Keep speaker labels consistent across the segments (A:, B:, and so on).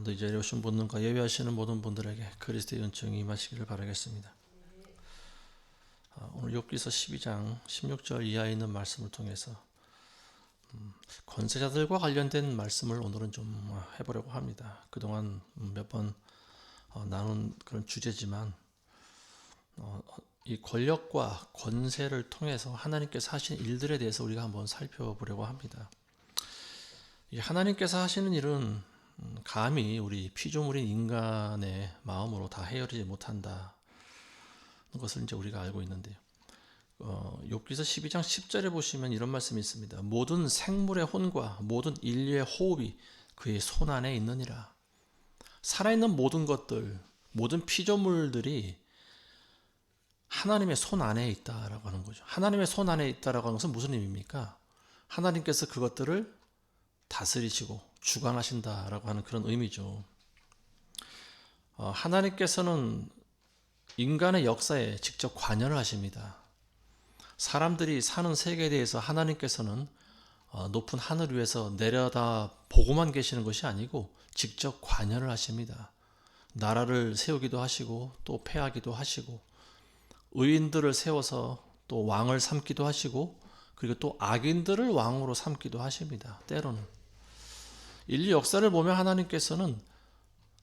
A: 오늘도 이 자리에 오신 분들과 예배하시는 모든 분들에게 그리스도의 은총이 임하시기를 바라겠습니다. 오늘 욥기서 12장 16절 이하에 있는 말씀을 통해서 권세자들과 관련된 말씀을 오늘은 좀 해보려고 합니다. 그동안 몇 번 나눈 그런 주제지만 이 권력과 권세를 통해서 하나님께서 하신 일들에 대해서 우리가 한번 살펴보려고 합니다. 이 하나님께서 하시는 일은 감히 우리 피조물인 인간의 마음으로 다 헤아리지 못한다는 것을 이제 우리가 알고 있는데요. 욥기서 12장 10절에 보시면 이런 말씀이 있습니다. 모든 생물의 혼과 모든 인류의 호흡이 그의 손 안에 있느니라. 살아있는 모든 것들, 모든 피조물들이 하나님의 손 안에 있다라고 하는 거죠. 하나님의 손 안에 있다라고 하는 것은 무슨 의미입니까? 하나님께서 그것들을 다스리시고 주관하신다라고 하는 그런 의미죠. 하나님께서는 인간의 역사에 직접 관여를 하십니다. 사람들이 사는 세계에 대해서 하나님께서는 높은 하늘 위에서 내려다 보고만 계시는 것이 아니고 직접 관여를 하십니다. 나라를 세우기도 하시고 또 패하기도 하시고 의인들을 세워서 또 왕을 삼기도 하시고 그리고 또 악인들을 왕으로 삼기도 하십니다. 때로는 인류 역사를 보면 하나님께서는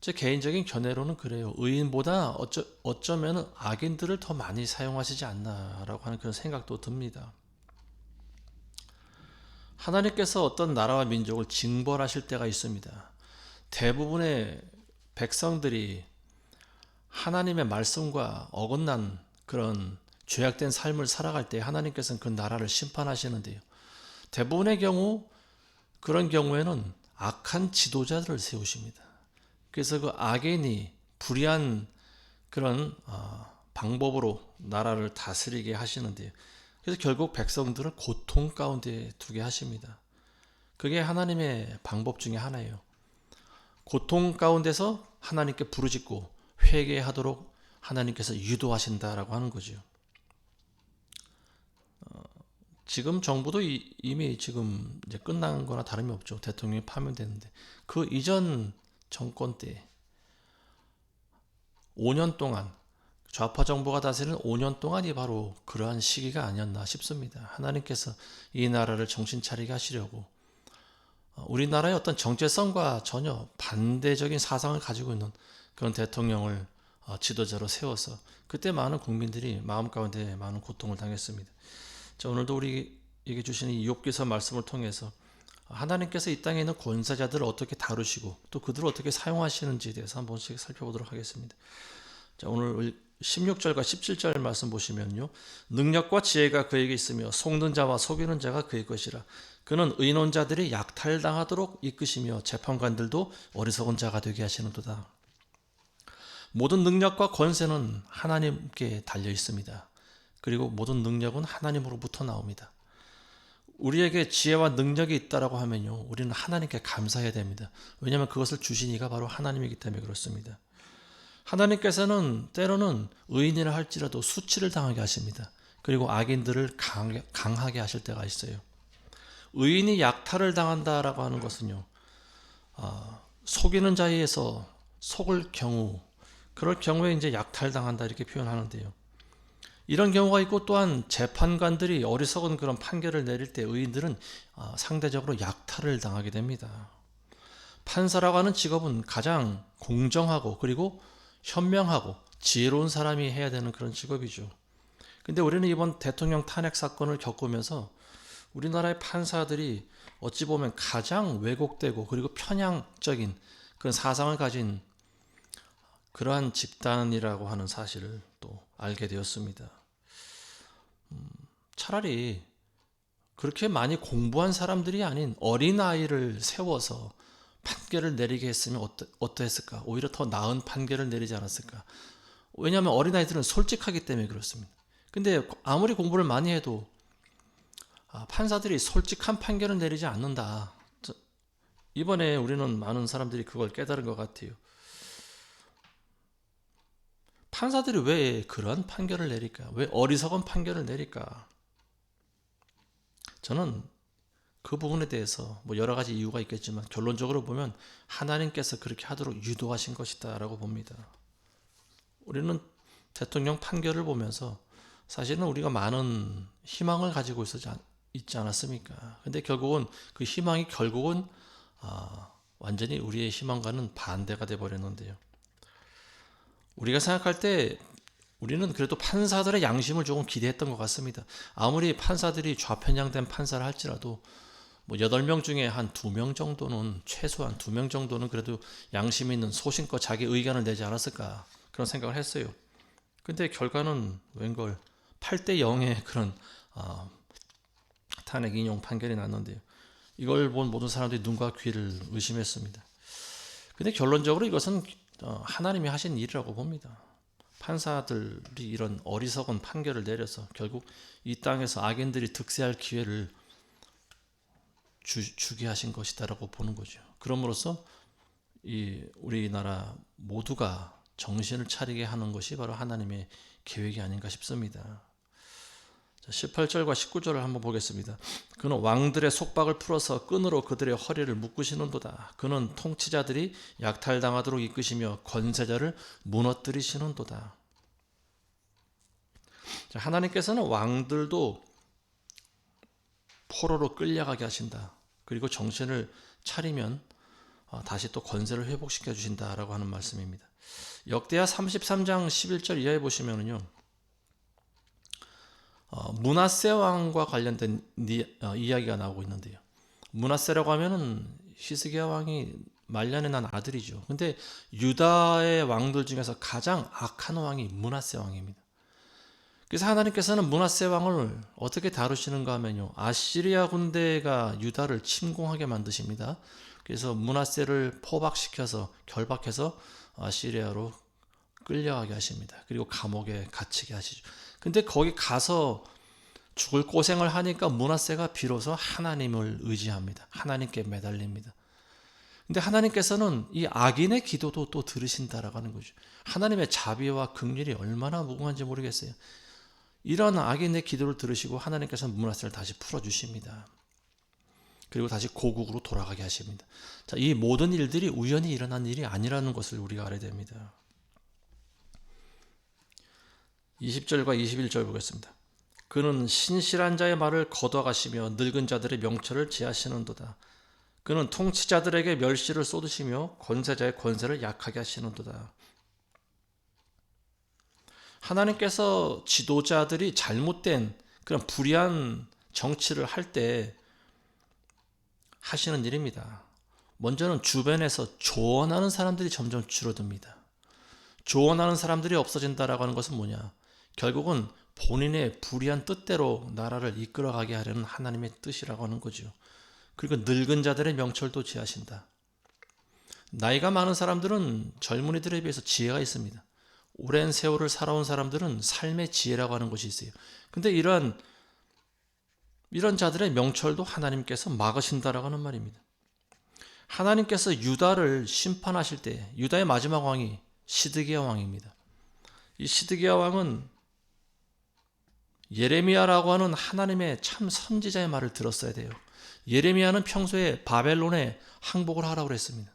A: 제 개인적인 견해로는 그래요. 의인보다 어쩌면 악인들을 더 많이 사용하시지 않나라고 하는 그런 생각도 듭니다. 하나님께서 어떤 나라와 민족을 징벌하실 때가 있습니다. 대부분의 백성들이 하나님의 말씀과 어긋난 그런 죄악된 삶을 살아갈 때 하나님께서는 그 나라를 심판하시는데요. 대부분의 경우 그런 경우에는 악한 지도자들을 세우십니다. 그래서 그 악인이 불의한 그런 방법으로 나라를 다스리게 하시는데요. 그래서 결국 백성들을 고통 가운데 두게 하십니다. 그게 하나님의 방법 중에 하나예요. 고통 가운데서 하나님께 부르짖고 회개하도록 하나님께서 유도하신다라고 하는 거죠. 지금 정부도 이미 지금 이제 끝난 거나 다름이 없죠. 대통령이 파면됐는데 그 이전 정권 때 5년 동안 좌파 정부가 다스리는 5년 동안이 바로 그러한 시기가 아니었나 싶습니다. 하나님께서 이 나라를 정신 차리게 하시려고 우리나라의 어떤 정체성과 전혀 반대적인 사상을 가지고 있는 그런 대통령을 지도자로 세워서 그때 많은 국민들이 마음 가운데 많은 고통을 당했습니다. 자, 오늘도 우리에게 주시는 이 욥기서 말씀을 통해서 하나님께서 이 땅에 있는 권세자들을 어떻게 다루시고 또 그들을 어떻게 사용하시는지에 대해서 한 번씩 살펴보도록 하겠습니다. 자, 오늘 16절과 17절 말씀 보시면요. 능력과 지혜가 그에게 있으며 속는 자와 속이는 자가 그의 것이라. 그는 의논자들이 약탈당하도록 이끄시며 재판관들도 어리석은 자가 되게 하시는도다. 모든 능력과 권세는 하나님께 달려 있습니다. 그리고 모든 능력은 하나님으로부터 나옵니다. 우리에게 지혜와 능력이 있다라고 하면요, 우리는 하나님께 감사해야 됩니다. 왜냐하면 그것을 주신 이가 바로 하나님이기 때문에 그렇습니다. 하나님께서는 때로는 의인이라 할지라도 수치를 당하게 하십니다. 그리고 악인들을 강하게 하실 때가 있어요. 의인이 약탈을 당한다라고 하는 것은요, 속이는 자에서 속을 경우, 그럴 경우에 이제 약탈당한다 이렇게 표현하는데요. 이런 경우가 있고 또한 재판관들이 어리석은 그런 판결을 내릴 때 의인들은 상대적으로 약탈을 당하게 됩니다. 판사라고 하는 직업은 가장 공정하고 그리고 현명하고 지혜로운 사람이 해야 되는 그런 직업이죠. 근데 우리는 이번 대통령 탄핵 사건을 겪으면서 우리나라의 판사들이 어찌 보면 가장 왜곡되고 그리고 편향적인 그런 사상을 가진 그러한 집단이라고 하는 사실을 또 알게 되었습니다. 차라리 그렇게 많이 공부한 사람들이 아닌 어린아이를 세워서 판결을 내리게 했으면 어떠했을까? 오히려 더 나은 판결을 내리지 않았을까? 왜냐하면 어린아이들은 솔직하기 때문에 그렇습니다. 근데 아무리 공부를 많이 해도 판사들이 솔직한 판결을 내리지 않는다. 이번에 우리는 많은 사람들이 그걸 깨달은 것 같아요. 판사들이 왜 그런 판결을 내릴까? 왜 어리석은 판결을 내릴까? 저는 그 부분에 대해서 뭐 여러 가지 이유가 있겠지만 결론적으로 보면 하나님께서 그렇게 하도록 유도하신 것이다라고 봅니다. 우리는 대통령 판결을 보면서 사실은 우리가 많은 희망을 가지고 있지 않았습니까? 근데 결국은 그 희망이 결국은 완전히 우리의 희망과는 반대가 돼 버렸는데요. 우리가 생각할 때 우리는 그래도 판사들의 양심을 조금 기대했던 것 같습니다. 아무리 판사들이 좌편향된 판사를 할지라도 뭐 8명 중에 한 2명 정도는, 최소한 2명 정도는 그래도 양심 있는 소신껏 자기 의견을 내지 않았을까 그런 생각을 했어요. 근데 결과는 웬걸 8대 0의 그런 탄핵 인용 판결이 났는데요. 이걸 본 모든 사람들이 눈과 귀를 의심했습니다. 근데 결론적으로 이것은 하나님이 하신 일이라고 봅니다. 판사들이 이런 어리석은 판결을 내려서 결국 이 땅에서 악인들이 득세할 기회를 주게 하신 것이다라고 보는 거죠. 그럼으로써 이 우리나라 모두가 정신을 차리게 하는 것이 바로 하나님의 계획이 아닌가 싶습니다. 18절과 19절을 한번 보겠습니다. 그는 왕들의 속박을 풀어서 끈으로 그들의 허리를 묶으시는도다. 그는 통치자들이 약탈당하도록 이끄시며 권세자를 무너뜨리시는도다. 하나님께서는 왕들도 포로로 끌려가게 하신다. 그리고 정신을 차리면 다시 또 권세를 회복시켜 주신다라고 하는 말씀입니다. 역대하 33장 11절 이하에 보시면은요. 므낫세 왕과 관련된 이야기가 나오고 있는데요. 므낫세라고 하면은 히스기야 왕이 말년에 난 아들이죠. 근데 유다의 왕들 중에서 가장 악한 왕이 므낫세 왕입니다. 그래서 하나님께서는 므낫세 왕을 어떻게 다루시는가 하면요. 아시리아 군대가 유다를 침공하게 만드십니다. 그래서 므낫세를 포박시켜서 결박해서 아시리아로 끌려가게 하십니다. 그리고 감옥에 갇히게 하시죠. 근데 거기 가서 죽을 고생을 하니까 므낫세가 비로소 하나님을 의지합니다. 하나님께 매달립니다. 근데 하나님께서는 이 악인의 기도도 또 들으신다라고 하는 거죠. 하나님의 자비와 긍휼이 얼마나 무궁한지 모르겠어요. 이런 악인의 기도를 들으시고 하나님께서는 므낫세를 다시 풀어주십니다. 그리고 다시 고국으로 돌아가게 하십니다. 자, 이 모든 일들이 우연히 일어난 일이 아니라는 것을 우리가 알아야 됩니다. 20절과 21절 보겠습니다. 그는 신실한 자의 말을 거둬가시며 늙은 자들의 명철을 제하시는도다. 그는 통치자들에게 멸시를 쏟으시며 권세자의 권세를 약하게 하시는도다. 하나님께서 지도자들이 잘못된 그런 불의한 정치를 할 때 하시는 일입니다. 먼저는 주변에서 조언하는 사람들이 점점 줄어듭니다. 조언하는 사람들이 없어진다라고 하는 것은 뭐냐? 결국은 본인의 불의한 뜻대로 나라를 이끌어가게 하려는 하나님의 뜻이라고 하는 거죠. 그리고 늙은 자들의 명철도 제하신다. 나이가 많은 사람들은 젊은이들에 비해서 지혜가 있습니다. 오랜 세월을 살아온 사람들은 삶의 지혜라고 하는 것이 있어요. 근데 이런 자들의 명철도 하나님께서 막으신다라고 하는 말입니다. 하나님께서 유다를 심판하실 때 유다의 마지막 왕이 시드기야 왕입니다. 이 시드기야 왕은 예레미야라고 하는 하나님의 참 선지자의 말을 들었어야 돼요. 예레미야는 평소에 바벨론에 항복을 하라고 그랬습니다.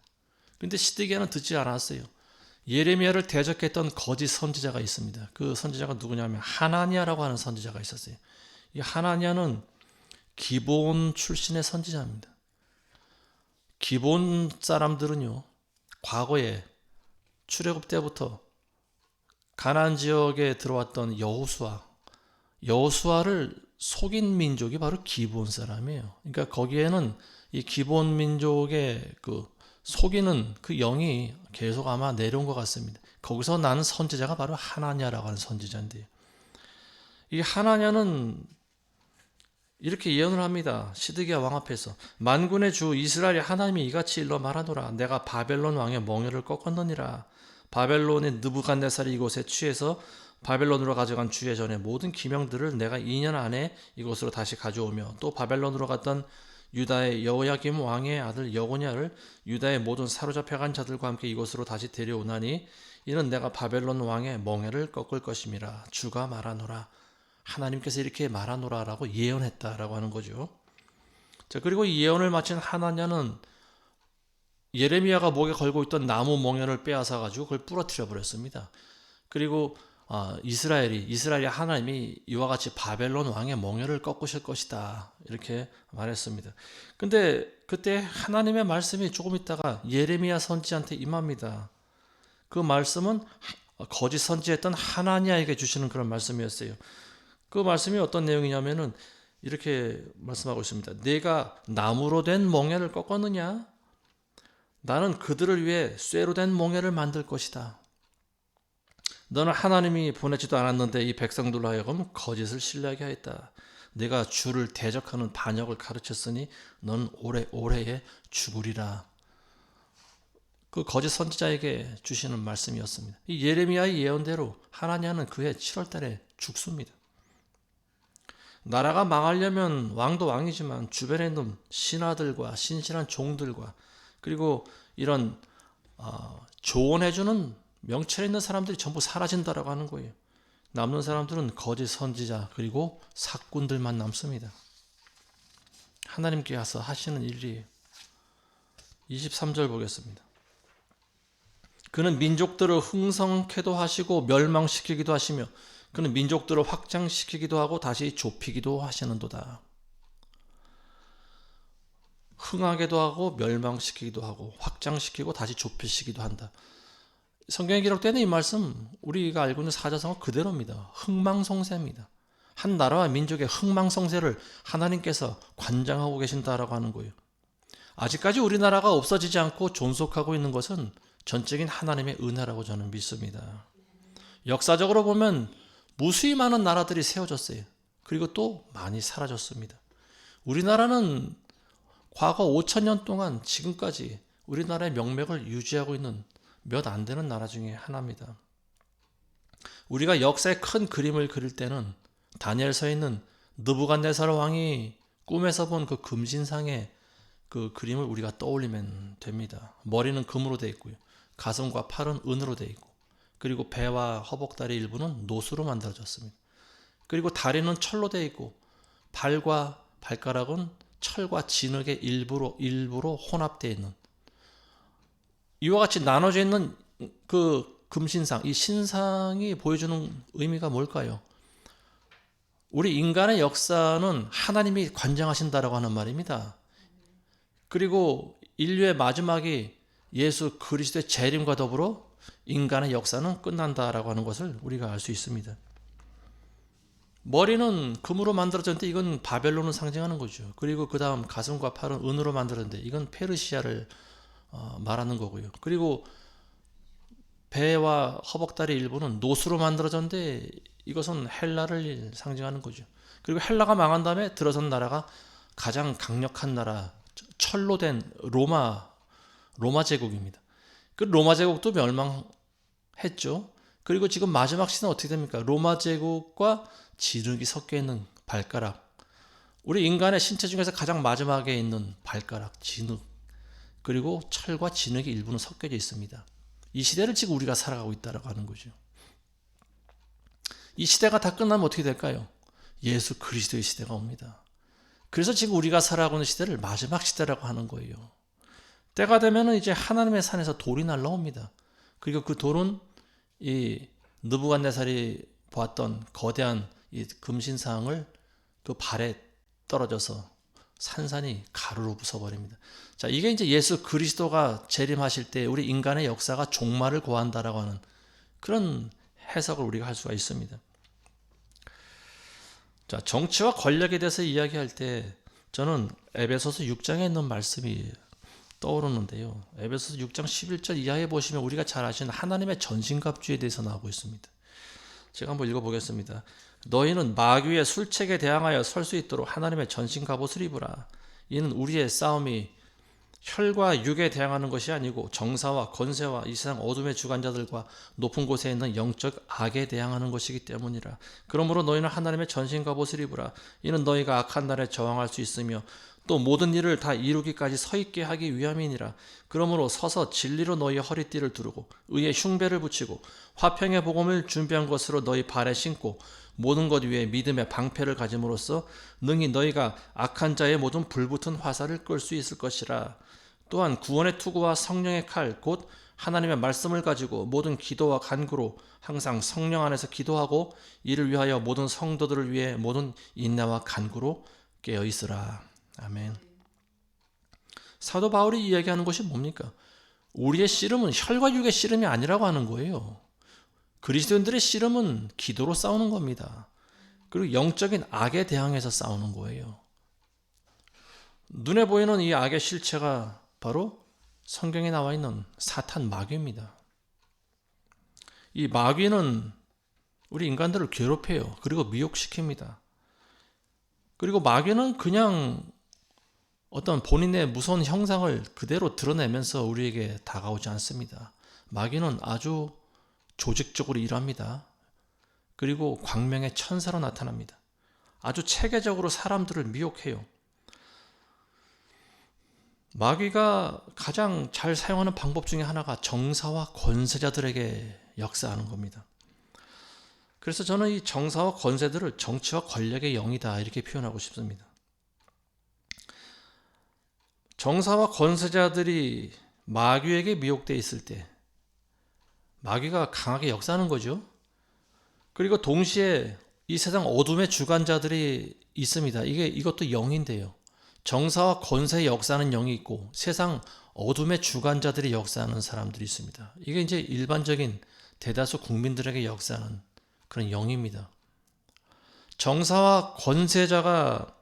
A: 근데 시드기야는 듣지 않았어요. 예레미야를 대적했던 거짓 선지자가 있습니다. 그 선지자가 누구냐면 하나니아라고 하는 선지자가 있었어요. 이 하나니아는 기브온 출신의 선지자입니다. 기브온 사람들은요, 과거에 출애굽 때부터 가나안 지역에 들어왔던 여호수아를 속인 민족이 바로 기브온 사람이에요. 그러니까 거기에는 이 기브온 민족의 그 속이는 그 영이 계속 아마 내려온 것 같습니다. 거기서 나는 선지자가 바로 하나냐라고 하는 선지자인데요. 이 하나냐는 이렇게 예언을 합니다. 시드기야 왕 앞에서 만군의 주 이스라엘의 하나님이 이같이 일러 말하노라. 내가 바벨론 왕의 멍에를 꺾었느니라. 바벨론의 느부갓네살이 이곳에 취해서 바벨론으로 가져간 주의 전에 모든 기명들을 내가 2년 안에 이곳으로 다시 가져오며 또 바벨론으로 갔던 유다의 여호야김 왕의 아들 여고냐를 유다의 모든 사로잡혀간 자들과 함께 이곳으로 다시 데려오나니 이는 내가 바벨론 왕의 멍에를 꺾을 것임이라. 주가 말하노라. 하나님께서 이렇게 말하노라라고 예언했다라고 하는 거죠. 자, 그리고 이 예언을 마친 하나냐는 예레미야가 목에 걸고 있던 나무 몽연을 빼앗아 가지고 그걸 부러뜨려 버렸습니다. 그리고 이스라엘이 하나님이 이와 같이 바벨론 왕의 몽열을 꺾으실 것이다 이렇게 말했습니다. 근데 그때 하나님의 말씀이 조금 있다가 예레미야 선지자한테 임합니다. 그 말씀은 거짓 선지했던 하나냐에게 주시는 그런 말씀이었어요. 그 말씀이 어떤 내용이냐면은 이렇게 말씀하고 있습니다. 내가 나무로 된 몽열을 꺾었느냐? 나는 그들을 위해 쇠로 된 몽열을 만들 것이다. 너는 하나님이 보내지도 않았는데 이 백성들로 하여금 거짓을 신뢰하게 하였다. 내가 주를 대적하는 반역을 가르쳤으니 너는 오래에 죽으리라. 그 거짓 선지자에게 주시는 말씀이었습니다. 이 예레미야의 예언대로 하나냐는 그해 7월 달에 죽습니다. 나라가 망하려면 왕도 왕이지만 주변에 있는 신하들과 신실한 종들과 그리고 이런 조언해주는 명철 있는 사람들이 전부 사라진다라고 하는 거예요. 남는 사람들은 거짓 선지자 그리고 사꾼들만 남습니다. 하나님께서 하시는 일이에요. 23절 보겠습니다. 그는 민족들을 흥성케도 하시고 멸망시키기도 하시며 그는 민족들을 확장시키기도 하고 다시 좁히기도 하시는도다. 흥하게도 하고 멸망시키기도 하고 확장시키고 다시 좁히시기도 한다. 성경에 기록되는 이 말씀 우리가 알고 있는 사자성어 그대로입니다. 흥망성쇠입니다. 한 나라와 민족의 흥망성쇠를 하나님께서 관장하고 계신다라고 하는 거예요. 아직까지 우리나라가 없어지지 않고 존속하고 있는 것은 전적인 하나님의 은혜라고 저는 믿습니다. 역사적으로 보면 무수히 많은 나라들이 세워졌어요. 그리고 또 많이 사라졌습니다. 우리나라는 과거 5,000년 동안 지금까지 우리나라의 명맥을 유지하고 있는 몇 안 되는 나라 중에 하나입니다. 우리가 역사의 큰 그림을 그릴 때는 다니엘서에 있는 느부갓네살 왕이 꿈에서 본 그 금신상의 그 그림을 우리가 떠올리면 됩니다. 머리는 금으로 되어 있고요. 가슴과 팔은 은으로 되어 있고 그리고 배와 허벅다리 일부는 노수로 만들어졌습니다. 그리고 다리는 철로 되어 있고 발과 발가락은 철과 진흙의 일부로 혼합되어 있는 이와 같이 나눠져 있는 그 금신상, 이 신상이 보여주는 의미가 뭘까요? 우리 인간의 역사는 하나님이 관장하신다라고 하는 말입니다. 그리고 인류의 마지막이 예수 그리스도의 재림과 더불어 인간의 역사는 끝난다라고 하는 것을 우리가 알 수 있습니다. 머리는 금으로 만들어졌는데 이건 바벨론을 상징하는 거죠. 그리고 그 다음 가슴과 팔은 은으로 만들었는데 이건 페르시아를 말하는 거고요. 그리고 배와 허벅다리 일부는 노수로 만들어졌는데 이것은 헬라를 상징하는 거죠. 그리고 헬라가 망한 다음에 들어선 나라가 가장 강력한 나라, 철로 된 로마 제국입니다. 그 로마 제국도 멸망했죠. 그리고 지금 마지막 시대는 어떻게 됩니까? 로마 제국과 진흙이 섞여 있는 발가락. 우리 인간의 신체 중에서 가장 마지막에 있는 발가락, 진흙. 그리고 철과 진흙의 일부는 섞여져 있습니다. 이 시대를 지금 우리가 살아가고 있다고 하는 거죠. 이 시대가 다 끝나면 어떻게 될까요? 예수 그리스도의 시대가 옵니다. 그래서 지금 우리가 살아가고 있는 시대를 마지막 시대라고 하는 거예요. 때가 되면 이제 하나님의 산에서 돌이 날라옵니다. 그리고 그 돌은 이 느부갓네살이 보았던 거대한 이 금신상을 그 발에 떨어져서 산산이 가루로 부숴버립니다. 자, 이게 이제 예수 그리스도가 재림하실 때 우리 인간의 역사가 종말을 고한다라고 하는 그런 해석을 우리가 할 수가 있습니다. 자, 정치와 권력에 대해서 이야기할 때 저는 에베소서 6장에 있는 말씀이 떠오르는데요. 에베소서 6장 11절 이하에 보시면 우리가 잘 아시는 하나님의 전신갑주에 대해서 나오고 있습니다. 제가 한번 읽어보겠습니다. 너희는 마귀의 술책에 대항하여 설 수 있도록 하나님의 전신갑옷을 입으라. 이는 우리의 싸움이 혈과 육에 대항하는 것이 아니고 정사와 권세와 이 세상 어둠의 주관자들과 높은 곳에 있는 영적 악에 대항하는 것이기 때문이라. 그러므로 너희는 하나님의 전신갑옷을 입으라. 이는 너희가 악한 날에 저항할 수 있으며 또 모든 일을 다 이루기까지 서 있게 하기 위함이니라. 그러므로 서서 진리로 너희 허리띠를 두르고 의의 흉배를 붙이고 화평의 복음을 준비한 것으로 너희 발에 신고 모든 것 위에 믿음의 방패를 가짐으로써 능히 너희가 악한 자의 모든 불붙은 화살을 끌 수 있을 것이라. 또한 구원의 투구와 성령의 칼 곧 하나님의 말씀을 가지고 모든 기도와 간구로 항상 성령 안에서 기도하고 이를 위하여 모든 성도들을 위해 모든 인내와 간구로 깨어 있으라. 아멘. 사도 바울이 이야기하는 것이 뭡니까? 우리의 씨름은 혈과 육의 씨름이 아니라고 하는 거예요. 그리스도인들의 씨름은 기도로 싸우는 겁니다. 그리고 영적인 악에 대항해서 싸우는 거예요. 눈에 보이는 이 악의 실체가 바로 성경에 나와 있는 사탄 마귀입니다. 이 마귀는 우리 인간들을 괴롭혀요. 그리고 미혹시킵니다. 그리고 마귀는 그냥 어떤 본인의 무서운 형상을 그대로 드러내면서 우리에게 다가오지 않습니다. 마귀는 아주 조직적으로 일합니다. 그리고 광명의 천사로 나타납니다. 아주 체계적으로 사람들을 미혹해요. 마귀가 가장 잘 사용하는 방법 중에 하나가 정사와 권세자들에게 역사하는 겁니다. 그래서 저는 이 정사와 권세들을 정치와 권력의 영이다 이렇게 표현하고 싶습니다. 정사와 권세자들이 마귀에게 미혹되어 있을 때 마귀가 강하게 역사하는 거죠. 그리고 동시에 이 세상 어둠의 주관자들이 있습니다. 이것도 영인데요. 정사와 권세의 역사하는 영이 있고 세상 어둠의 주관자들이 역사하는 사람들이 있습니다. 이게 이제 일반적인 대다수 국민들에게 역사하는 그런 영입니다. 정사와 권세자가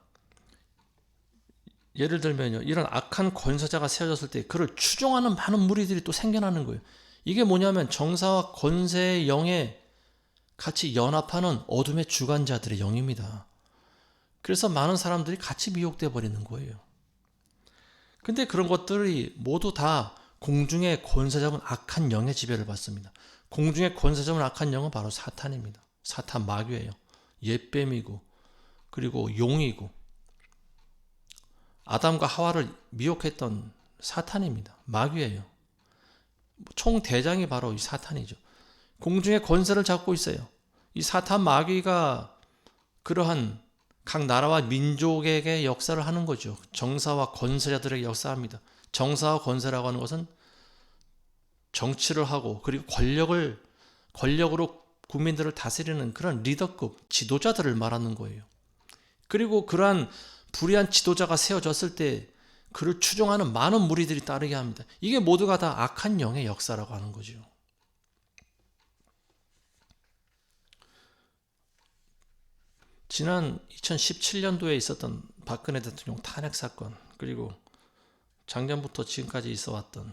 A: 예를 들면요, 이런 악한 권세자가 세워졌을 때 그를 추종하는 많은 무리들이 또 생겨나는 거예요. 이게 뭐냐면 정사와 권세의 영에 같이 연합하는 어둠의 주관자들의 영입니다. 그래서 많은 사람들이 같이 미혹되어 버리는 거예요. 근데 그런 것들이 모두 다 공중의 권세 잡은 악한 영의 지배를 받습니다. 공중의 권세 잡은 악한 영은 바로 사탄입니다. 사탄 마귀예요. 옛뱀이고 그리고 용이고 아담과 하와를 미혹했던 사탄입니다. 마귀예요. 총 대장이 바로 이 사탄이죠. 공중의 권세를 잡고 있어요. 이 사탄 마귀가 그러한 각 나라와 민족에게 역사를 하는 거죠. 정사와 권세자들에게 역사합니다. 정사와 권세라고 하는 것은 정치를 하고 그리고 권력으로 국민들을 다스리는 그런 리더급 지도자들을 말하는 거예요. 그리고 그러한 불의한 지도자가 세워졌을 때 그를 추종하는 많은 무리들이 따르게 합니다. 이게 모두가 다 악한 영의 역사라고 하는 거죠. 지난 2017년도에 있었던 박근혜 대통령 탄핵 사건, 그리고 작년부터 지금까지 있어 왔던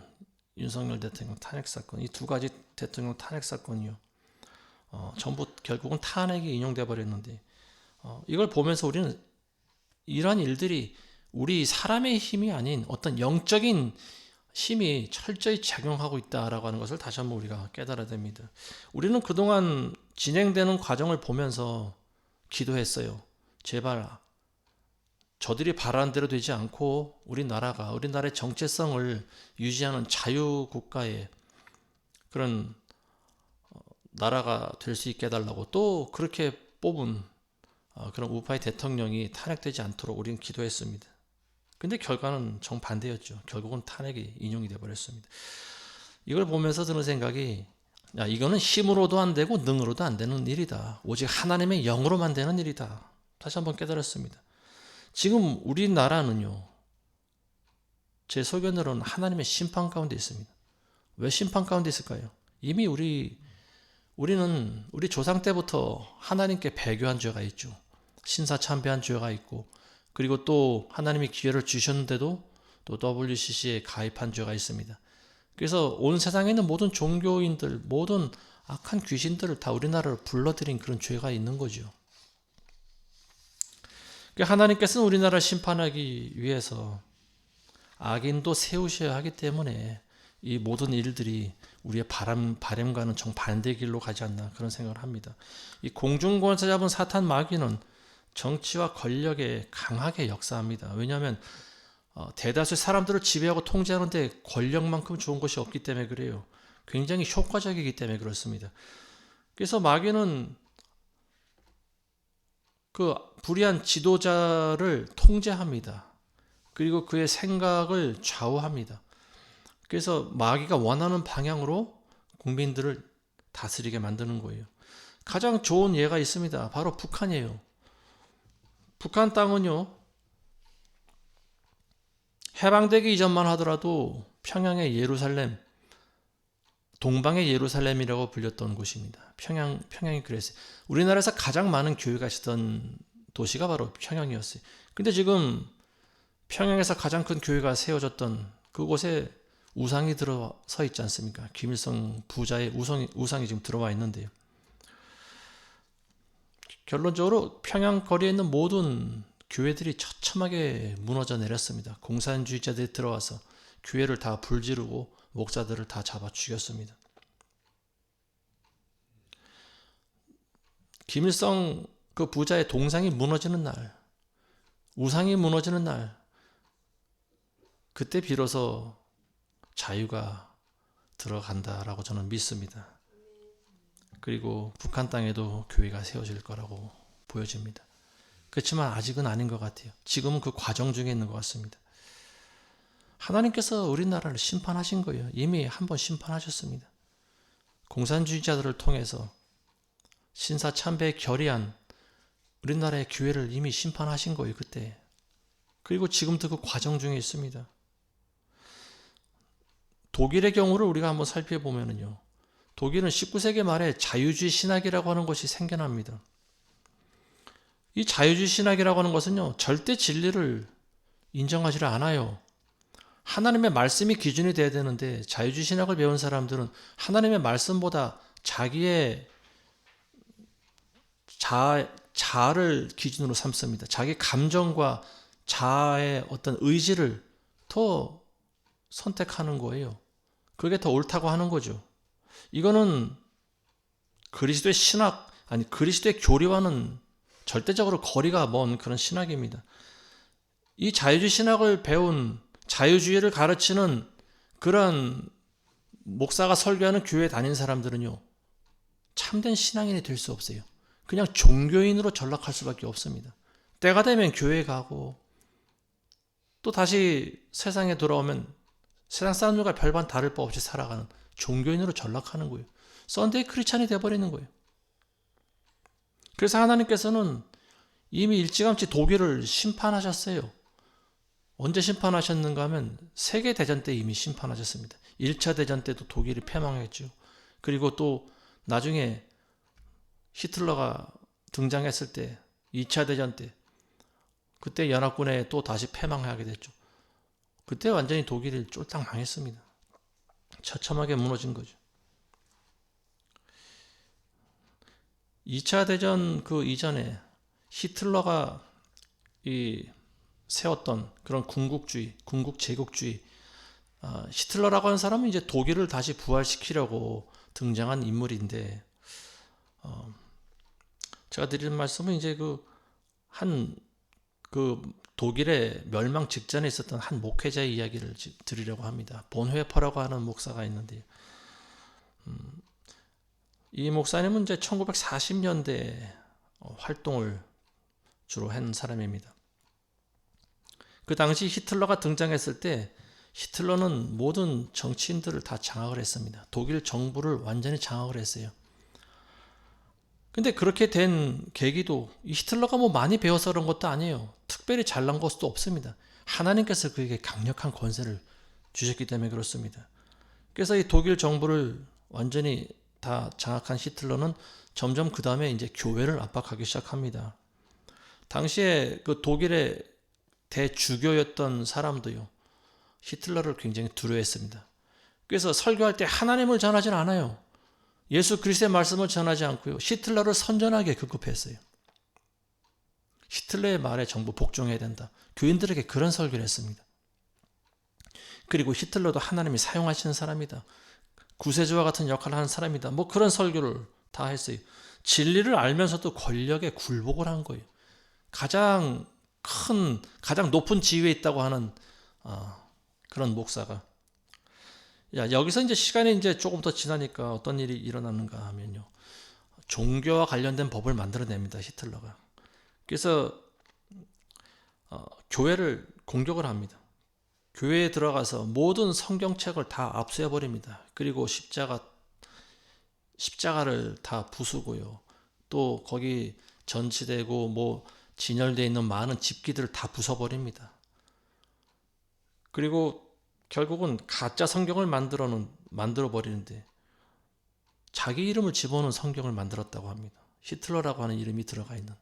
A: 윤석열 대통령 탄핵 사건, 이 두 가지 대통령 탄핵 사건이요. 전부 결국은 탄핵이 인용돼 버렸는데, 이걸 보면서 우리는 이러한 일들이 우리 사람의 힘이 아닌 어떤 영적인 힘이 철저히 작용하고 있다라고 하는 것을 다시 한번 우리가 깨달아야 됩니다. 우리는 그동안 진행되는 과정을 보면서 기도했어요. 제발 저들이 바라는 대로 되지 않고 우리나라의 정체성을 유지하는 자유국가의 그런 나라가 될 수 있게 해달라고, 또 그렇게 뽑은 그런 우파의 대통령이 탄핵되지 않도록 우리는 기도했습니다. 근데 결과는 정반대였죠. 결국은 탄핵이 인용이 되어버렸습니다. 이걸 보면서 드는 생각이, 이거는 힘으로도 안 되고 능으로도 안 되는 일이다. 오직 하나님의 영으로만 되는 일이다. 다시 한번 깨달았습니다. 지금 우리나라는요, 제 소견으로는 하나님의 심판 가운데 있습니다. 왜 심판 가운데 있을까요? 이미 우리는 우리 조상 때부터 하나님께 배교한 죄가 있죠. 신사참배한 죄가 있고, 그리고 또 하나님이 기회를 주셨는데도 또 WCC에 가입한 죄가 있습니다. 그래서 온 세상에 있는 모든 종교인들, 모든 악한 귀신들을 다 우리나라로 불러들인 그런 죄가 있는 거죠. 하나님께서는 우리나라를 심판하기 위해서 악인도 세우셔야 하기 때문에 이 모든 일들이 우리의 바람과는 정반대 길로 가지 않나 그런 생각을 합니다. 이 공중권세 잡은 사탄 마귀는 정치와 권력에 강하게 역사합니다. 왜냐하면 대다수의 사람들을 지배하고 통제하는데 권력만큼 좋은 것이 없기 때문에 그래요. 굉장히 효과적이기 때문에 그렇습니다. 그래서 마귀는 그 불의한 지도자를 통제합니다. 그리고 그의 생각을 좌우합니다. 그래서 마귀가 원하는 방향으로 국민들을 다스리게 만드는 거예요. 가장 좋은 예가 있습니다. 바로 북한이에요. 북한 땅은요, 해방되기 이전만 하더라도 평양의 예루살렘, 동방의 예루살렘이라고 불렸던 곳입니다. 평양이 그랬어요. 우리나라에서 가장 많은 교회가 있었던 도시가 바로 평양이었어요. 근데 지금 평양에서 가장 큰 교회가 세워졌던 그곳에 우상이 들어서 있지 않습니까? 김일성 부자의 우상이 지금 들어와 있는데요. 결론적으로 평양 거리에 있는 모든 교회들이 처참하게 무너져 내렸습니다. 공산주의자들이 들어와서 교회를 다 불지르고 목사들을 다 잡아 죽였습니다. 김일성 그 부자의 동상이 무너지는 날, 우상이 무너지는 날, 그때 비로소 자유가 들어간다라고 저는 믿습니다. 그리고 북한 땅에도 교회가 세워질 거라고 보여집니다. 그렇지만 아직은 아닌 것 같아요. 지금은 그 과정 중에 있는 것 같습니다. 하나님께서 우리나라를 심판하신 거예요. 이미 한번 심판하셨습니다. 공산주의자들을 통해서 신사참배에 결의한 우리나라의 교회를 이미 심판하신 거예요. 그때. 그리고 지금도 그 과정 중에 있습니다. 독일의 경우를 우리가 한번 살펴보면요. 독일은 19세기 말에 자유주의 신학이라고 하는 것이 생겨납니다. 이 자유주의 신학이라고 하는 것은요, 절대 진리를 인정하지 않아요. 하나님의 말씀이 기준이 돼야 되는데, 자유주의 신학을 배운 사람들은 하나님의 말씀보다 자기의 자아를 기준으로 삼습니다. 자기 감정과 자아의 어떤 의지를 더 선택하는 거예요. 그게 더 옳다고 하는 거죠. 이거는 그리스도의 신학, 아니 그리스도의 교리와는 절대적으로 거리가 먼 그런 신학입니다. 이 자유주의 신학을 배운 자유주의를 가르치는 그런 목사가 설교하는 교회 다닌 사람들은요, 참된 신앙인이 될 수 없어요. 그냥 종교인으로 전락할 수밖에 없습니다. 때가 되면 교회 가고 또 다시 세상에 돌아오면 세상 사람들과 별반 다를 바 없이 살아가는 종교인으로 전락하는 거예요. 썬데이 크리스찬이 되어버리는 거예요. 그래서 하나님께서는 이미 일찌감치 독일을 심판하셨어요. 언제 심판하셨는가 하면 세계대전 때 이미 심판하셨습니다. 1차 대전 때도 독일이 패망했죠. 그리고 또 나중에 히틀러가 등장했을 때 2차 대전 때 그때 연합군에 또 다시 패망하게 됐죠. 그때 완전히 독일이 쫄딱 망했습니다. 처참하게 무너진 거죠. 2차 대전 그 이전에 히틀러가 세웠던 그런 군국주의, 군국 제국주의, 히틀러라고 하는 사람은 이제 독일을 다시 부활시키려고 등장한 인물인데, 제가 드리는 말씀은 이제 독일의 멸망 직전에 있었던 한 목회자의 이야기를 드리려고 합니다. 본회퍼라고 하는 목사가 있는데, 이 목사님은 이제 1940년대 활동을 주로 한 사람입니다. 그 당시 히틀러가 등장했을 때 히틀러는 모든 정치인들을 다 장악을 했습니다. 독일 정부를 완전히 장악을 했어요. 근데 그렇게 된 계기도 이 히틀러가 뭐 많이 배워서 그런 것도 아니에요. 특별히 잘난 것도 없습니다. 하나님께서 그에게 강력한 권세를 주셨기 때문에 그렇습니다. 그래서 이 독일 정부를 완전히 다 장악한 히틀러는 점점 그 다음에 이제 교회를 압박하기 시작합니다. 당시에 그 독일의 대주교였던 사람도요, 히틀러를 굉장히 두려워했습니다. 그래서 설교할 때 하나님을 전하지는 않아요. 예수 그리스도의 말씀을 전하지 않고요, 히틀러를 선전하게 급급했어요. 히틀러의 말에 전부 복종해야 된다. 교인들에게 그런 설교를 했습니다. 그리고 히틀러도 하나님이 사용하시는 사람이다. 구세주와 같은 역할을 하는 사람이다. 뭐 그런 설교를 다 했어요. 진리를 알면서도 권력에 굴복을 한 거예요. 가장 가장 높은 지위에 있다고 하는 그런 목사가, 여기서 이제 시간이 이제 조금 더 지나니까 어떤 일이 일어나는가 하면요. 종교와 관련된 법을 만들어냅니다, 히틀러가. 그래서 교회를 공격을 합니다. 교회에 들어가서 모든 성경책을 다 압수해 버립니다. 그리고 십자가를 다 부수고요. 또 거기 전시되고 진열되어 있는 많은 집기들을 다 부숴버립니다. 그리고 결국은 가짜 성경을 만들어 버리는데 자기 이름을 집어넣은 성경을 만들었다고 합니다. 히틀러라고 하는 이름이 들어가 있는.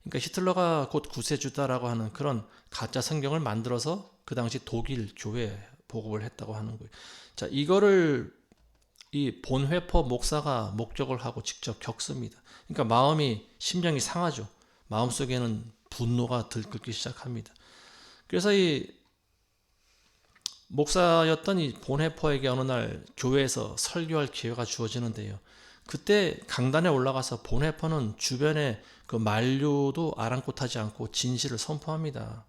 A: 그러니까 히틀러가 곧 구세주다라고 하는 그런 가짜 성경을 만들어서 그 당시 독일 교회에 보급을 했다고 하는 거예요. 자, 이거를 이 본회퍼 목사가 목격을 하고 직접 겪습니다. 그러니까 심령이 상하죠. 마음속에는 분노가 들끓기 시작합니다. 그래서 이 목사였던 이 본해퍼에게 어느 날 교회에서 설교할 기회가 주어지는데요. 그때 강단에 올라가서 본해퍼는 주변에 그 만류도 아랑곳하지 않고 진실을 선포합니다.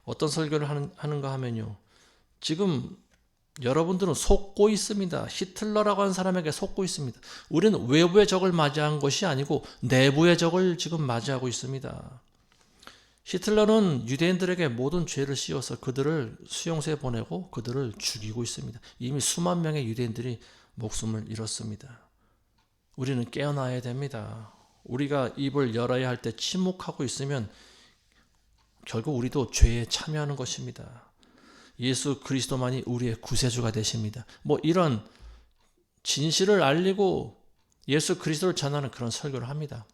A: 어떤 설교를 하는가 하면요. 지금 여러분들은 속고 있습니다. 히틀러라고 하는 사람에게 속고 있습니다. 우리는 외부의 적을 맞이한 것이 아니고 내부의 적을 지금 맞이하고 있습니다. 히틀러는 유대인들에게 모든 죄를 씌워서 그들을 수용소에 보내고 그들을 죽이고 있습니다. 이미 수만 명의 유대인들이 목숨을 잃었습니다. 우리는 깨어나야 됩니다. 우리가 입을 열어야 할 때 침묵하고 있으면 결국 우리도 죄에 참여하는 것입니다. 예수 그리스도만이 우리의 구세주가 되십니다. 이런 진실을 알리고 예수 그리스도를 전하는 그런 설교를 합니다.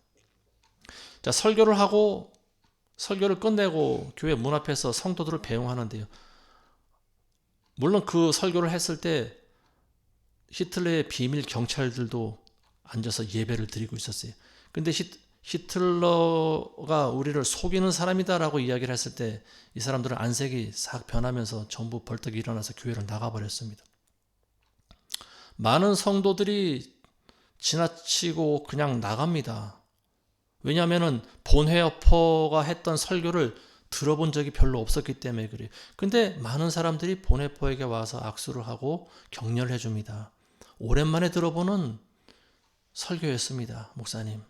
A: 자, 설교를 끝내고 교회 문 앞에서 성도들을 배웅하는데요. 물론 그 설교를 했을 때 히틀러의 비밀 경찰들도 앉아서 예배를 드리고 있었어요. 근데 히틀러가 우리를 속이는 사람이다라고 이야기를 했을 때 이 사람들은 안색이 싹 변하면서 전부 벌떡 일어나서 교회를 나가버렸습니다. 많은 성도들이 지나치고 그냥 나갑니다. 왜냐하면 본회퍼가 했던 설교를 들어본 적이 별로 없었기 때문에 그래요. 근데 많은 사람들이 본회퍼에게 와서 악수를 하고 격려를 해줍니다. 오랜만에 들어보는 설교였습니다. 목사님,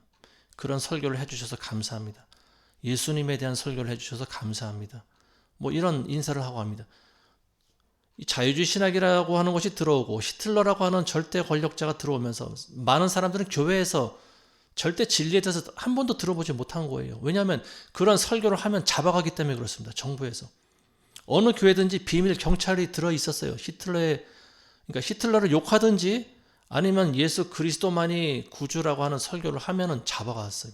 A: 그런 설교를 해주셔서 감사합니다. 예수님에 대한 설교를 해주셔서 감사합니다. 이런 인사를 하고 합니다. 이 자유주의 신학이라고 하는 것이 들어오고 히틀러라고 하는 절대 권력자가 들어오면서 많은 사람들은 교회에서 절대 진리에 대해서 한 번도 들어보지 못한 거예요. 왜냐하면 그런 설교를 하면 잡아가기 때문에 그렇습니다. 정부에서. 어느 교회든지 비밀 경찰이 들어 있었어요. 그러니까 히틀러를 욕하든지 아니면 예수 그리스도만이 구주라고 하는 설교를 하면은 잡아갔어요.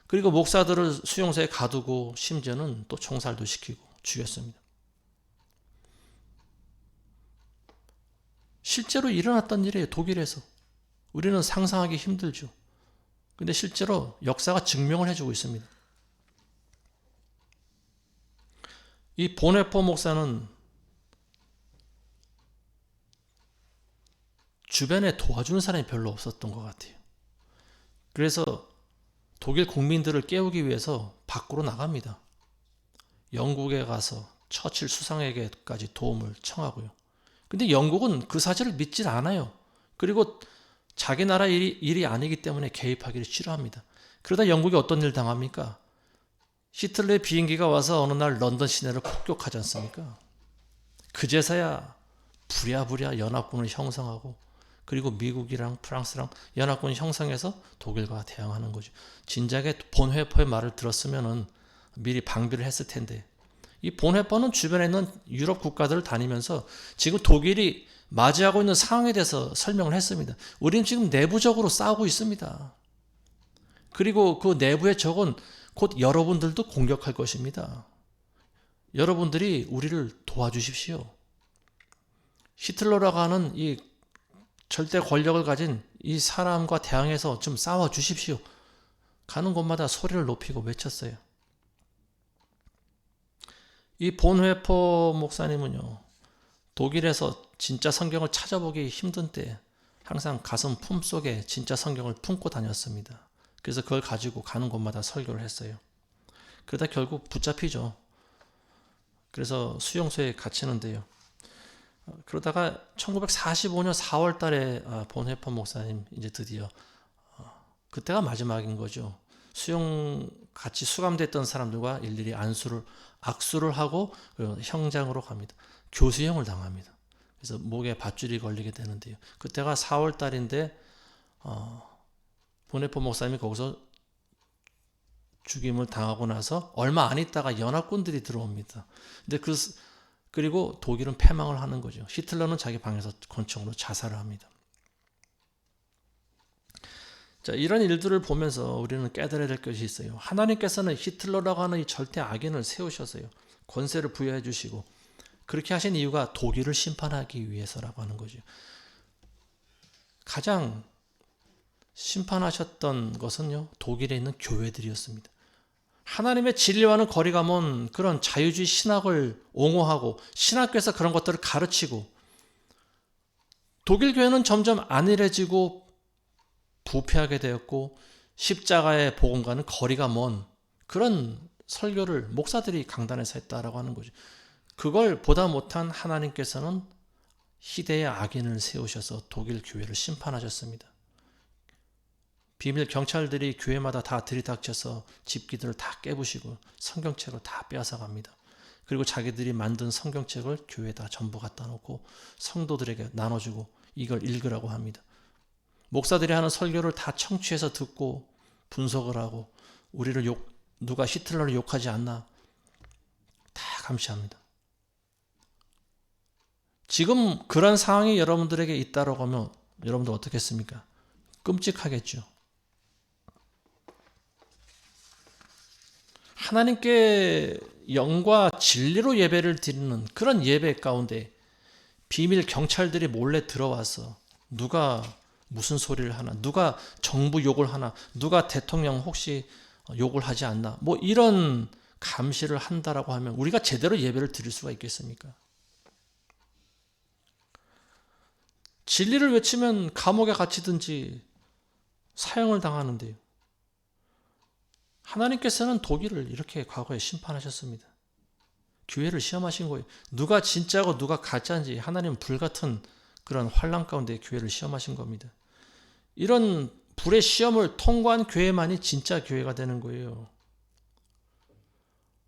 A: 그리고 목사들을 수용소에 가두고 심지어는 또 총살도 시키고 죽였습니다. 실제로 일어났던 일이에요. 독일에서. 우리는 상상하기 힘들죠. 근데 실제로 역사가 증명을 해주고 있습니다. 이 본회퍼 목사는 주변에 도와주는 사람이 별로 없었던 것 같아요. 그래서 독일 국민들을 깨우기 위해서 밖으로 나갑니다. 영국에 가서 처칠 수상에게까지 도움을 청하고요. 근데 영국은 그 사실을 믿질 않아요. 그리고 자기 나라 일이 아니기 때문에 개입하기를 싫어합니다. 그러다 영국이 어떤 일 당합니까? 히틀러의 비행기가 와서 어느 날 런던 시내를 폭격하지 않습니까? 그제서야 부랴부랴 연합군을 형성하고 그리고 미국이랑 프랑스랑 연합군을 형성해서 독일과 대항하는 거죠. 진작에 본회퍼의 말을 들었으면은 미리 방비를 했을 텐데 이 본회퍼는 주변에 있는 유럽 국가들을 다니면서 지금 독일이 맞이하고 있는 상황에 대해서 설명을 했습니다. 우리는 지금 내부적으로 싸우고 있습니다. 그리고 그 내부의 적은 곧 여러분들도 공격할 것입니다. 여러분들이 우리를 도와주십시오. 히틀러라고 하는 이 절대 권력을 가진 이 사람과 대항해서 좀 싸워주십시오. 가는 곳마다 소리를 높이고 외쳤어요. 이 본회퍼 목사님은요, 독일에서 진짜 성경을 찾아보기 힘든 때 항상 가슴 품속에 진짜 성경을 품고 다녔습니다. 그래서 그걸 가지고 가는 곳마다 설교를 했어요. 그러다 결국 붙잡히죠. 그래서 수용소에 갇히는데요. 그러다가 1945년 4월 달에 본회퍼 목사님 이제 드디어 그때가 마지막인 거죠. 같이 수감됐던 사람들과 일일이 악수를 하고 형장으로 갑니다. 교수형을 당합니다. 그래서 목에 밧줄이 걸리게 되는데요. 그때가 4월 달인데 본회퍼 목사님이 거기서 죽임을 당하고 나서 얼마 안 있다가 연합군들이 들어옵니다. 근데 그리고 독일은 패망을 하는 거죠. 히틀러는 자기 방에서 권총으로 자살을 합니다. 자, 이런 일들을 보면서 우리는 깨달아야 될 것이 있어요. 하나님께서는 히틀러라고 하는 이 절대 악인을 세우셨어요. 권세를 부여해 주시고 그렇게 하신 이유가 독일을 심판하기 위해서라고 하는 거죠. 가장 심판하셨던 것은요, 독일에 있는 교회들이었습니다. 하나님의 진리와는 거리가 먼 그런 자유주의 신학을 옹호하고 신학교에서 그런 것들을 가르치고 독일 교회는 점점 안일해지고 부패하게 되었고 십자가의 복음과는 거리가 먼 그런 설교를 목사들이 강단에서 했다라고 하는 거죠. 그걸 보다 못한 하나님께서는 희대의 악인을 세우셔서 독일 교회를 심판하셨습니다. 비밀 경찰들이 교회마다 다 들이닥쳐서 집기들을 다 깨부시고 성경책을 다 빼앗아갑니다. 그리고 자기들이 만든 성경책을 교회에다 전부 갖다 놓고 성도들에게 나눠주고 이걸 읽으라고 합니다. 목사들이 하는 설교를 다 청취해서 듣고 분석을 하고 누가 히틀러를 욕하지 않나 다 감시합니다. 지금 그런 상황이 여러분들에게 있다라고 하면 여러분들 어떻겠습니까? 끔찍하겠죠. 하나님께 영과 진리로 예배를 드리는 그런 예배 가운데 비밀 경찰들이 몰래 들어와서 누가 무슨 소리를 하나, 누가 정부 욕을 하나, 누가 대통령 혹시 욕을 하지 않나, 뭐 이런 감시를 한다라고 하면 우리가 제대로 예배를 드릴 수가 있겠습니까? 진리를 외치면 감옥에 갇히든지 사형을 당하는데요. 하나님께서는 독일을 이렇게 과거에 심판하셨습니다. 교회를 시험하신 거예요. 누가 진짜고 누가 가짜인지 하나님은 불같은 그런 환난 가운데 교회를 시험하신 겁니다. 이런 불의 시험을 통과한 교회만이 진짜 교회가 되는 거예요.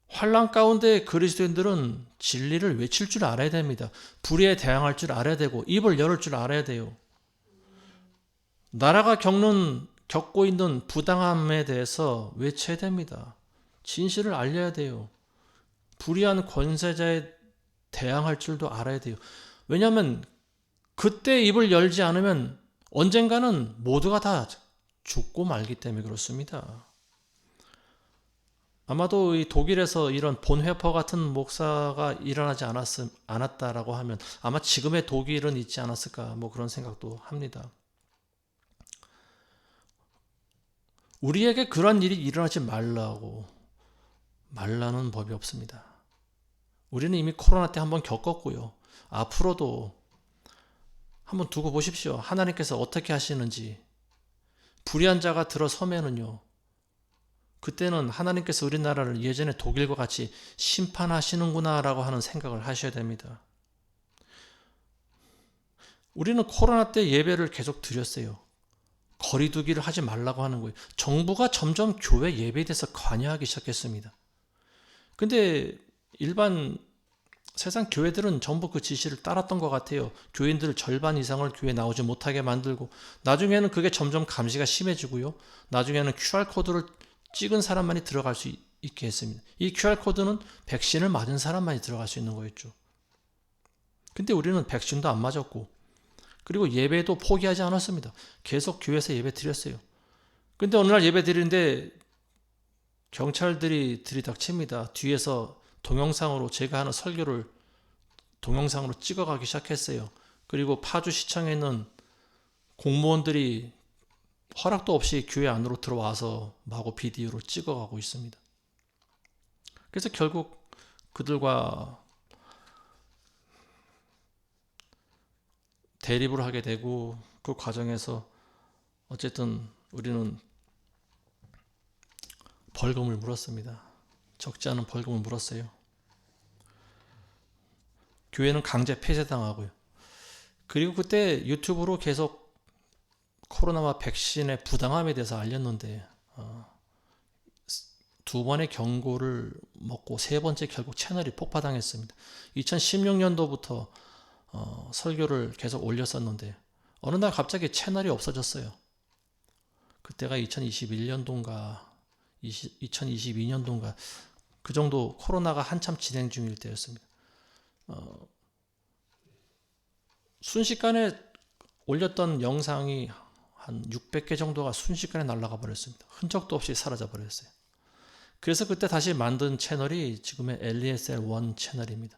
A: 환난 가운데 그리스도인들은 진리를 외칠 줄 알아야 됩니다. 불의에 대항할 줄 알아야 되고 입을 열을 줄 알아야 돼요. 나라가 겪고 있는 부당함에 대해서 외쳐야 됩니다. 진실을 알려야 돼요. 불의한 권세자에 대항할 줄도 알아야 돼요. 왜냐하면 그때 입을 열지 않으면 언젠가는 모두가 다 죽고 말기 때문에 그렇습니다. 아마도 이 독일에서 이런 본회퍼 같은 목사가 일어나지 않았다라고 하면 아마 지금의 독일은 있지 않았을까 뭐 그런 생각도 합니다. 우리에게 그런 일이 일어나지 말라는 법이 없습니다. 우리는 이미 코로나 때 한번 겪었고요. 앞으로도 한번 두고 보십시오. 하나님께서 어떻게 하시는지. 불의한 자가 들어서면은요. 그때는 하나님께서 우리나라를 예전에 독일과 같이 심판하시는구나라고 하는 생각을 하셔야 됩니다. 우리는 코로나 때 예배를 계속 드렸어요. 거리 두기를 하지 말라고 하는 거예요. 정부가 점점 교회 예배에 대해서 관여하기 시작했습니다. 근데 일반 세상 교회들은 전부 그 지시를 따랐던 것 같아요. 교인들 절반 이상을 교회에 나오지 못하게 만들고 나중에는 그게 점점 감시가 심해지고요. 나중에는 QR코드를 찍은 사람만이 들어갈 수 있게 했습니다. 이 QR코드는 백신을 맞은 사람만이 들어갈 수 있는 거였죠. 근데 우리는 백신도 안 맞았고 그리고 예배도 포기하지 않았습니다. 계속 교회에서 예배 드렸어요. 근데 어느 날 예배 드리는데 경찰들이 들이닥칩니다. 뒤에서 동영상으로 제가 하는 설교를 동영상으로 찍어가기 시작했어요. 그리고 파주시청에 있는 공무원들이 허락도 없이 교회 안으로 들어와서 마구 비디오로 찍어가고 있습니다. 그래서 결국 그들과 대립을 하게 되고 그 과정에서 어쨌든 우리는 벌금을 물었습니다. 적지 않은 벌금을 물었어요. 교회는 강제 폐쇄당하고요. 그리고 그때 유튜브로 계속 코로나와 백신의 부당함에 대해서 알렸는데 두 번의 경고를 먹고 세 번째 결국 채널이 폭파당했습니다. 2016년도부터 설교를 계속 올렸었는데 어느 날 갑자기 채널이 없어졌어요. 그때가 2021년도인가 2022년도인가 그 정도 코로나가 한참 진행 중일 때였습니다. 순식간에 올렸던 영상이 한 600개 정도가 순식간에 날아가 버렸습니다. 흔적도 없이 사라져 버렸어요. 그래서 그때 다시 만든 채널이 지금의 LESL1 채널입니다.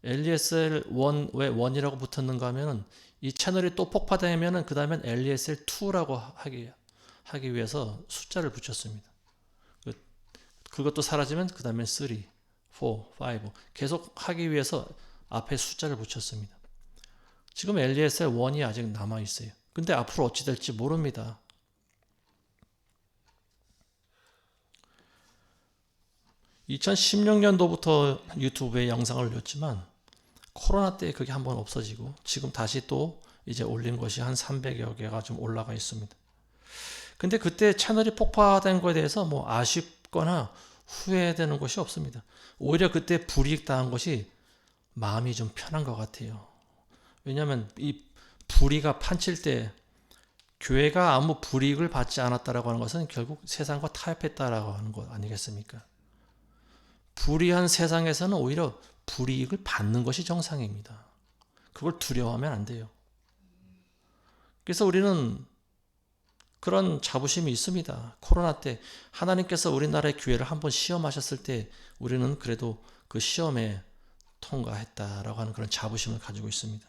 A: LESL1 왜 1이라고 붙었는가 하면은 이 채널이 또 폭파되면은 그 다음엔 LESL2라고 하기 위해서 숫자를 붙였습니다. 그것도 사라지면 그 다음엔 3, 4, 5 계속 하기 위해서 앞에 숫자를 붙였습니다. 지금 LESL1이 아직 남아 있어요. 근데 앞으로 어찌 될지 모릅니다. (2016년도부터) 유튜브에 영상을 올렸지만 코로나 때 그게 한번 없어지고 지금 다시 또 이제 올린 것이 한 300여 개가 좀 올라가 있습니다. 근데 그때 채널이 폭파된 거에 대해서 뭐 아쉽거나 후회되는 것이 없습니다. 오히려 그때 불이익 당한 것이 마음이 좀 편한 것 같아요. 왜냐하면 이 불의가 판칠 때 교회가 아무 불이익을 받지 않았다라고 하는 것은 결국 세상과 타협했다라고 하는 것 아니겠습니까? 불의한 세상에서는 오히려 불이익을 받는 것이 정상입니다. 그걸 두려워하면 안 돼요. 그래서 우리는 그런 자부심이 있습니다. 코로나 때 하나님께서 우리나라의 교회를 한번 시험하셨을 때 우리는 그래도 그 시험에 통과했다라고 하는 그런 자부심을 가지고 있습니다.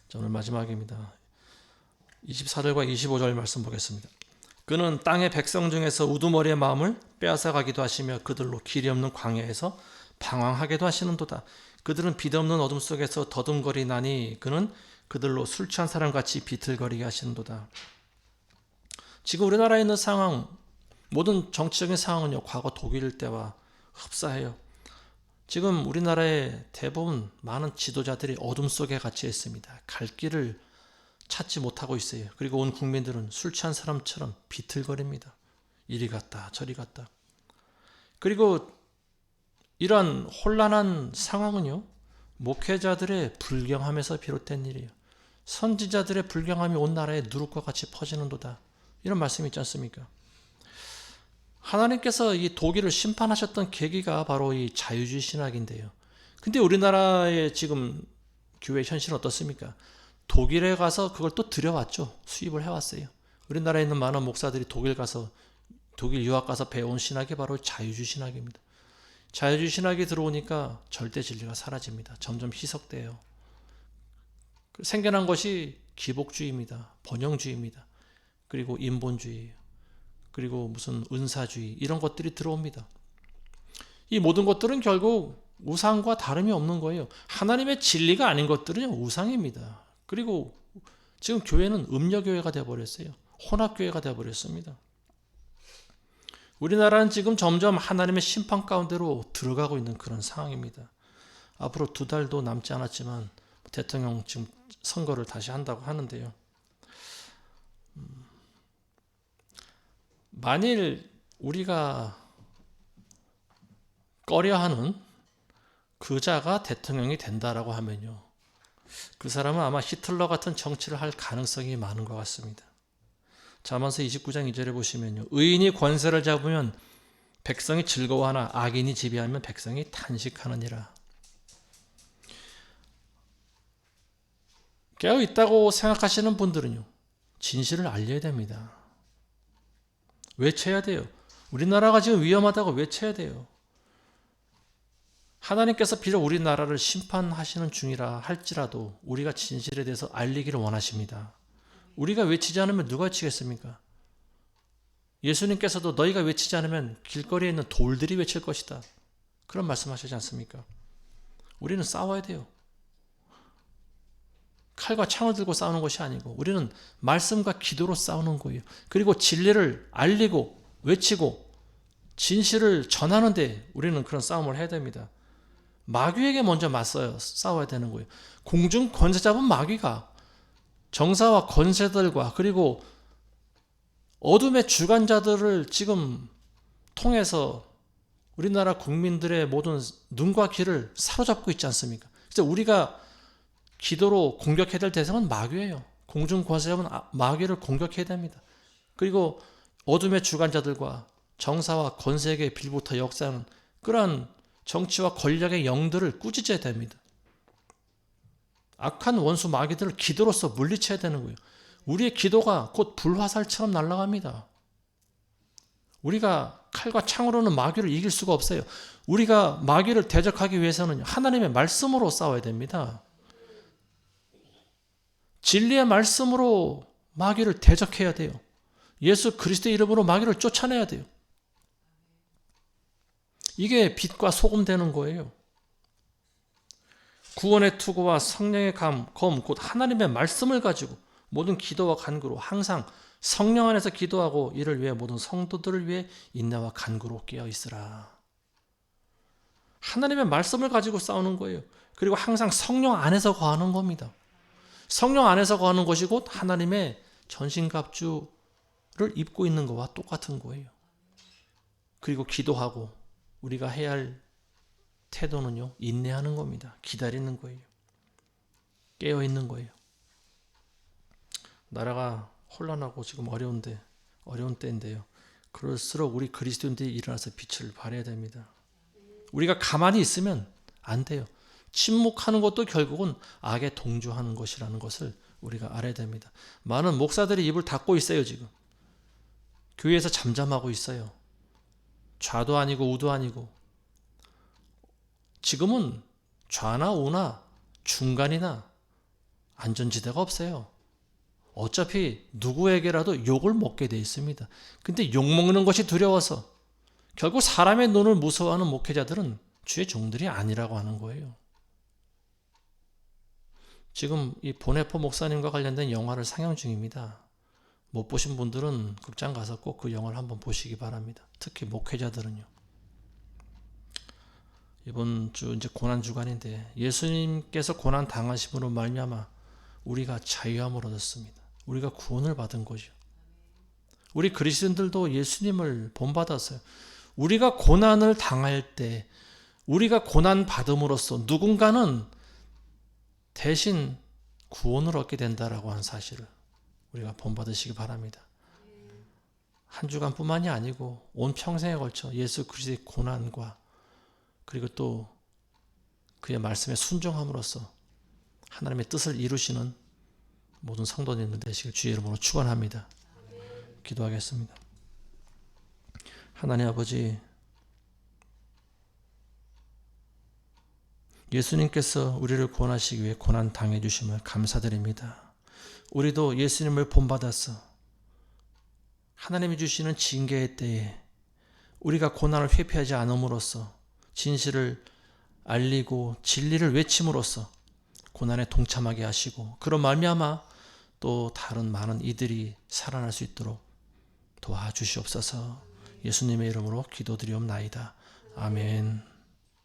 A: 자, 오늘 마지막입니다. 24절과 25절 말씀 보겠습니다. 그는 땅의 백성 중에서 우두머리의 마음을 빼앗아가기도 하시며 그들로 길이 없는 광야에서 방황하게도 하시는도다. 그들은 빛 없는 어둠 속에서 더듬거리나니 그는 그들로 술 취한 사람같이 비틀거리게 하시는도다. 지금 우리나라에 있는 상황, 모든 정치적인 상황은요, 과거 독일 때와 흡사해요. 지금 우리나라의 대부분 많은 지도자들이 어둠 속에 갇혀 있습니다. 갈 길을 찾지 못하고 있어요. 그리고 온 국민들은 술 취한 사람처럼 비틀거립니다. 이리 갔다 저리 갔다. 그리고 이러한 혼란한 상황은요, 목회자들의 불경함에서 비롯된 일이에요. 선지자들의 불경함이 온 나라에 누룩과 같이 퍼지는도다. 이런 말씀이 있지 않습니까? 하나님께서 이 독일을 심판하셨던 계기가 바로 이 자유주의 신학인데요. 근데 우리나라의 지금 교회 현실은 어떻습니까? 독일에 가서 그걸 또 들여왔죠. 수입을 해왔어요. 우리나라에 있는 많은 목사들이 독일 유학 가서 배운 신학이 바로 자유주의 신학입니다. 자유주의 신학이 들어오니까 절대 진리가 사라집니다. 점점 희석돼요. 생겨난 것이 기복주의입니다. 번영주의입니다. 그리고 인본주의, 그리고 무슨 은사주의, 이런 것들이 들어옵니다. 이 모든 것들은 결국 우상과 다름이 없는 거예요. 하나님의 진리가 아닌 것들은 우상입니다. 그리고 지금 교회는 음녀교회가 되어버렸어요. 혼합교회가 되어버렸습니다. 우리나라는 지금 점점 하나님의 심판 가운데로 들어가고 있는 그런 상황입니다. 앞으로 2달도 남지 않았지만 대통령 지금 선거를 다시 한다고 하는데요. 만일 우리가 꺼려하는 그 자가 대통령이 된다라고 하면요, 그 사람은 아마 히틀러 같은 정치를 할 가능성이 많은 것 같습니다. 잠언서 29장 2절에 보시면요, 의인이 권세를 잡으면 백성이 즐거워하나 악인이 지배하면 백성이 탄식하느니라. 깨어 있다고 생각하시는 분들은요, 진실을 알려야 됩니다. 외쳐야 돼요. 우리나라가 지금 위험하다고 외쳐야 돼요. 하나님께서 비록 우리나라를 심판하시는 중이라 할지라도 우리가 진실에 대해서 알리기를 원하십니다. 우리가 외치지 않으면 누가 외치겠습니까? 예수님께서도 너희가 외치지 않으면 길거리에 있는 돌들이 외칠 것이다, 그런 말씀하시지 않습니까? 우리는 싸워야 돼요. 칼과 창을 들고 싸우는 것이 아니고 우리는 말씀과 기도로 싸우는 거예요. 그리고 진리를 알리고 외치고 진실을 전하는데 우리는 그런 싸움을 해야 됩니다. 마귀에게 먼저 맞서요. 싸워야 되는 거예요. 공중 권세 잡은 마귀가 정사와 권세들과 그리고 어둠의 주관자들을 지금 통해서 우리나라 국민들의 모든 눈과 귀를 사로잡고 있지 않습니까? 그래서 우리가 기도로 공격해야 될 대상은 마귀예요. 공중 권세 잡은 마귀를 공격해야 됩니다. 그리고 어둠의 주관자들과 정사와 권세에게 빌부터 역사하는 그러한 정치와 권력의 영들을 꾸짖어야 됩니다. 악한 원수 마귀들을 기도로서 물리쳐야 되는 거예요. 우리의 기도가 곧 불화살처럼 날아갑니다. 우리가 칼과 창으로는 마귀를 이길 수가 없어요. 우리가 마귀를 대적하기 위해서는 하나님의 말씀으로 싸워야 됩니다. 진리의 말씀으로 마귀를 대적해야 돼요. 예수 그리스도의 이름으로 마귀를 쫓아내야 돼요. 이게 빛과 소금 되는 거예요. 구원의 투구와 성령의 검, 곧 하나님의 말씀을 가지고 모든 기도와 간구로 항상 성령 안에서 기도하고 이를 위해 모든 성도들을 위해 인내와 간구로 깨어 있으라. 하나님의 말씀을 가지고 싸우는 거예요. 그리고 항상 성령 안에서 거하는 겁니다. 성령 안에서 거하는 것이 곧 하나님의 전신갑주를 입고 있는 것과 똑같은 거예요. 그리고 기도하고 우리가 해야 할 태도는요, 인내하는 겁니다. 기다리는 거예요. 깨어 있는 거예요. 나라가 혼란하고 지금 어려운 때인데요. 그럴수록 우리 그리스도인들이 일어나서 빛을 발해야 됩니다. 우리가 가만히 있으면 안 돼요. 침묵하는 것도 결국은 악에 동조하는 것이라는 것을 우리가 알아야 됩니다. 많은 목사들이 입을 닫고 있어요, 지금. 교회에서 잠잠하고 있어요. 좌도 아니고 우도 아니고. 지금은 좌나 우나 중간이나 안전지대가 없어요. 어차피 누구에게라도 욕을 먹게 돼 있습니다. 근데 욕먹는 것이 두려워서 결국 사람의 눈을 무서워하는 목회자들은 주의 종들이 아니라고 하는 거예요. 지금 이 보네포 목사님과 관련된 영화를 상영 중입니다. 못 보신 분들은 극장 가서 꼭 그 영화를 한번 보시기 바랍니다. 특히 목회자들은요. 이번 주 이제 고난 주간인데 예수님께서 고난 당하심으로 말미암아 우리가 자유함을 얻었습니다. 우리가 구원을 받은 거죠. 우리 그리스도인들도 예수님을 본받았어요. 우리가 고난을 당할 때 우리가 고난 받음으로써 누군가는 대신 구원을 얻게 된다라고 하는 사실을 우리가 본받으시기 바랍니다. 한 주간뿐만이 아니고 온 평생에 걸쳐 예수 그리스도의 고난과 그리고 또 그의 말씀에 순종함으로써 하나님의 뜻을 이루시는 모든 성도님들 되시길 주의 이름으로 축원합니다. 기도하겠습니다. 하나님 아버지, 예수님께서 우리를 구원하시기 위해 고난 당해 주심을 감사드립니다. 우리도 예수님을 본받아서 하나님이 주시는 징계의 때에 우리가 고난을 회피하지 않음으로써 진실을 알리고 진리를 외침으로써 고난에 동참하게 하시고 그런 말미암아 또 다른 많은 이들이 살아날 수 있도록 도와주시옵소서. 예수님의 이름으로 기도드리옵나이다. 아멘.